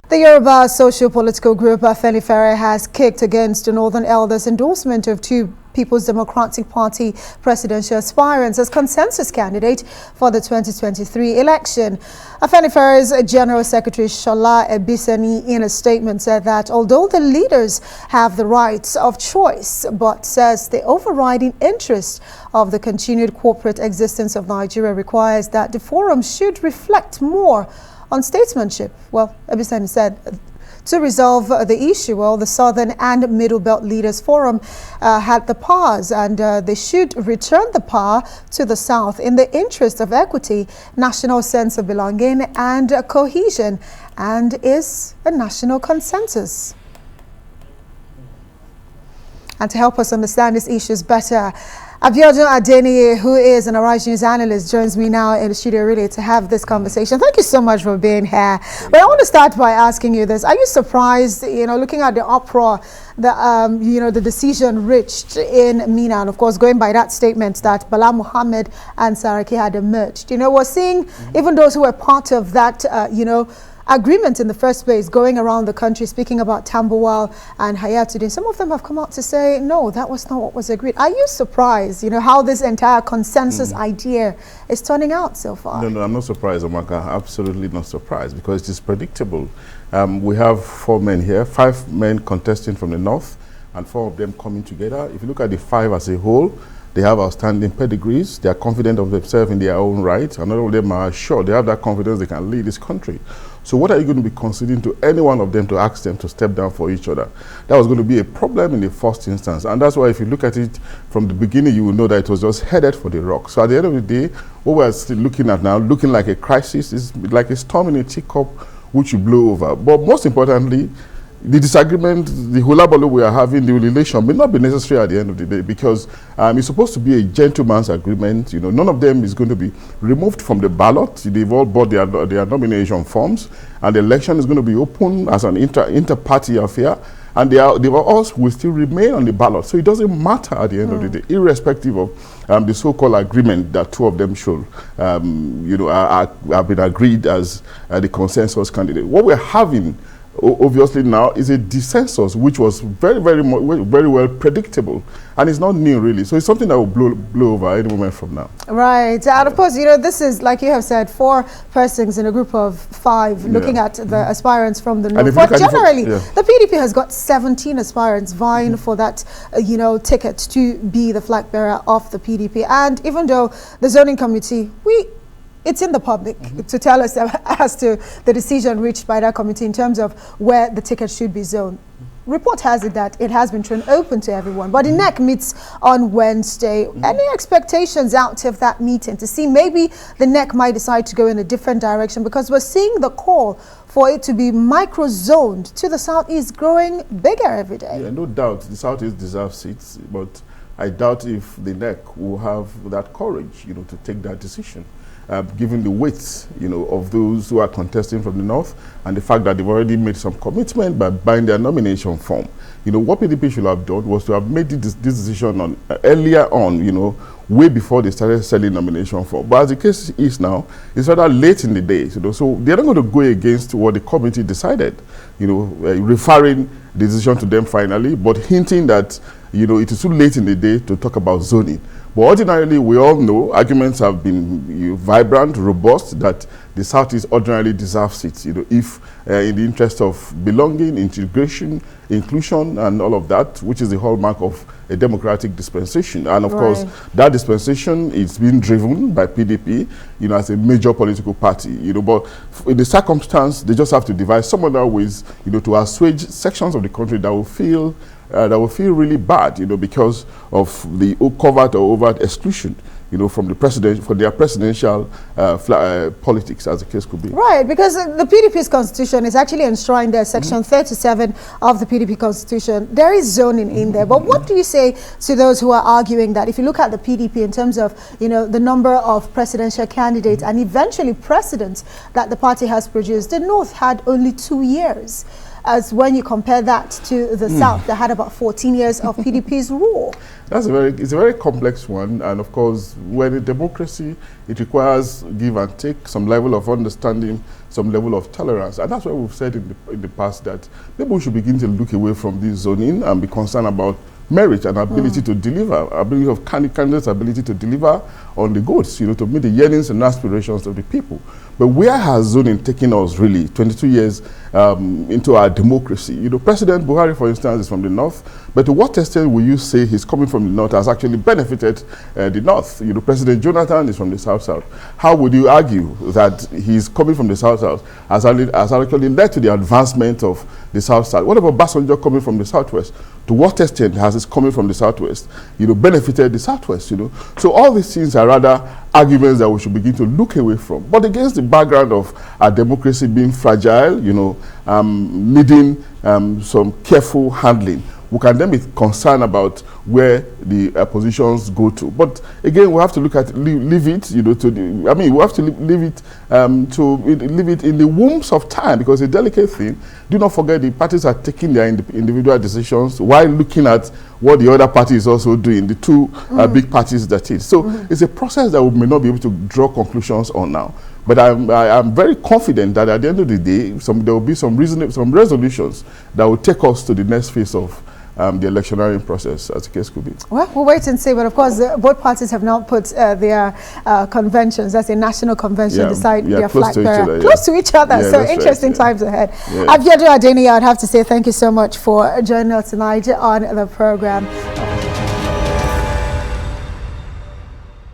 The Yoruba socio-political group Afenifere has kicked against the Northern Elders' endorsement of two People's Democratic Party presidential aspirants as consensus candidate for the 2023 election. Afenifere's General Secretary Shola Ebisani, in a statement, said that although the leaders have the rights of choice, but says the overriding interest of the continued corporate existence of Nigeria requires that the forum should reflect more on statesmanship. Well, Ebisani said to resolve the issue, well, the Southern and Middle Belt Leaders Forum had the powers, and they should return the power to the South in the interest of equity, national sense of belonging and cohesion, and is a national consensus. And to help us understand these issues better, Abiodun Adeniyi, who is an Arise News analyst, joins me now in the studio really to have this conversation. Thank you so much for being here. But I want to start by asking you this. Are you surprised, looking at the uproar, the decision reached in Mina, and of course going by that statement that Bala Muhammad and Saraki had emerged? We're seeing even those who were part of that, agreement in the first place going around the country speaking about Tambuwal and Hayatuddin. Some of them have come out to say, no, that was not what was agreed. Are you surprised, how this entire consensus idea is turning out so far? No, I'm not surprised, Amaka. Absolutely not surprised, because it is predictable. We have 4 men here, 5 men contesting from the north, and 4 of them coming together. If you look at the 5 as a whole, they have outstanding pedigrees. They are confident of themselves in their own right. And all of them are sure they have that confidence they can lead this country. So what are you going to be conceding to any one of them to ask them to step down for each other? That was going to be a problem in the first instance. And that's why if you look at it from the beginning, you will know that it was just headed for the rock. So at the end of the day, what we're still looking at now, looking like a crisis, is like a storm in a teacup which will blow over. But most importantly, the disagreement, the hulabaloo we are having, the relation may not be necessary at the end of the day, because it's supposed to be a gentleman's agreement. None of them is going to be removed from the ballot. They've all bought their nomination forms, and the election is going to be open as an inter-party affair, and they all will still remain on the ballot. So it doesn't matter at the end of the day, irrespective of the so-called agreement that 2 of them should, have been agreed as the consensus candidate. What we're having obviously now is a dissensus which was very well predictable, and it's not new really. So it's something that will blow over any moment from now. Right. And of course, this is, like you have said, 4 persons in a group of 5 looking at the aspirants from the north. But generally, the PDP has got 17 aspirants vying for that, ticket to be the flag bearer of the PDP. And even though the zoning committee, it's in the public to tell us as to the decision reached by that committee in terms of where the ticket should be zoned. Report has it that it has been thrown open to everyone, but the NEC meets on Wednesday. Any expectations out of that meeting to see maybe the NEC might decide to go in a different direction, because we're seeing the call for it to be micro-zoned to the southeast growing bigger every day? Yeah, no doubt the southeast deserves seats, but I doubt if the NEC will have that courage, to take that decision. Given the weight, of those who are contesting from the north, and the fact that they've already made some commitment by buying their nomination form. What PDP should have done was to have made this decision earlier on, way before they started selling nomination form. But as the case is now, it's rather late in the day. So they're not going to go against what the committee decided, referring the decision to them finally, but hinting that, it is too late in the day to talk about zoning. But ordinarily, we all know arguments have been vibrant, robust, that the Southeast ordinarily deserves it, if in the interest of belonging, integration, inclusion, and all of that, which is the hallmark of a democratic dispensation. And of course, that dispensation is being driven by PDP, as a major political party, but in the circumstance, they just have to devise some other ways, to assuage sections of the country that will feel really bad, because of the covert or overt exclusion, from their presidential politics, as the case could be. Right, because the PDP's constitution is actually enshrined there, section 37 of the PDP constitution. There is zoning in there, but what do you say to those who are arguing that if you look at the PDP in terms of, the number of presidential candidates and eventually presidents that the party has produced, the North had only 2 years. as when you compare that to the South that had about 14 years of PDP's rule? It's a very complex one, and of course, when in democracy, it requires give and take, some level of understanding, some level of tolerance, and that's why we've said in the past that maybe we should begin to look away from this zoning and be concerned about merit and ability to deliver, ability of candidates' ability to deliver on the goods, you know, to meet the yearnings and aspirations of the people. But where has zoning taken us really 22 years into our democracy? You know, President Buhari, for instance, is from the north, but to what extent will you say he's coming from the north has actually benefited the north? You know, President Jonathan is from the south-south. How would you argue that he's coming from the south-south has actually led to the advancement of the south-south? What about Basanjo coming from the southwest? To what extent has his coming from the southwest, you know, benefited the southwest, you know? So all these things are rather arguments that we should begin to look away from. But against the background of our democracy being fragile, you know, needing some careful handling, we can then be concerned about where the positions go to. But again, we have to look at leave it, you know, to the. I mean, we have to leave it leave it in the wombs of time, because it's a delicate thing. Do not forget the parties are taking their individual decisions while looking at what the other party is also doing. The two big parties that is. So it's a process that we may not be able to draw conclusions on now. But I'm very confident that at the end of the day, there will be some resolutions that will take us to the next phase of the electioneering process, as the case could be. Well, we'll wait and see. But of course, both parties have now put their conventions, that's a national convention, decide their flag bearer close to each other. So interesting times ahead. Abiodun Adeniyi, I'd have to say thank you so much for joining us tonight on the program.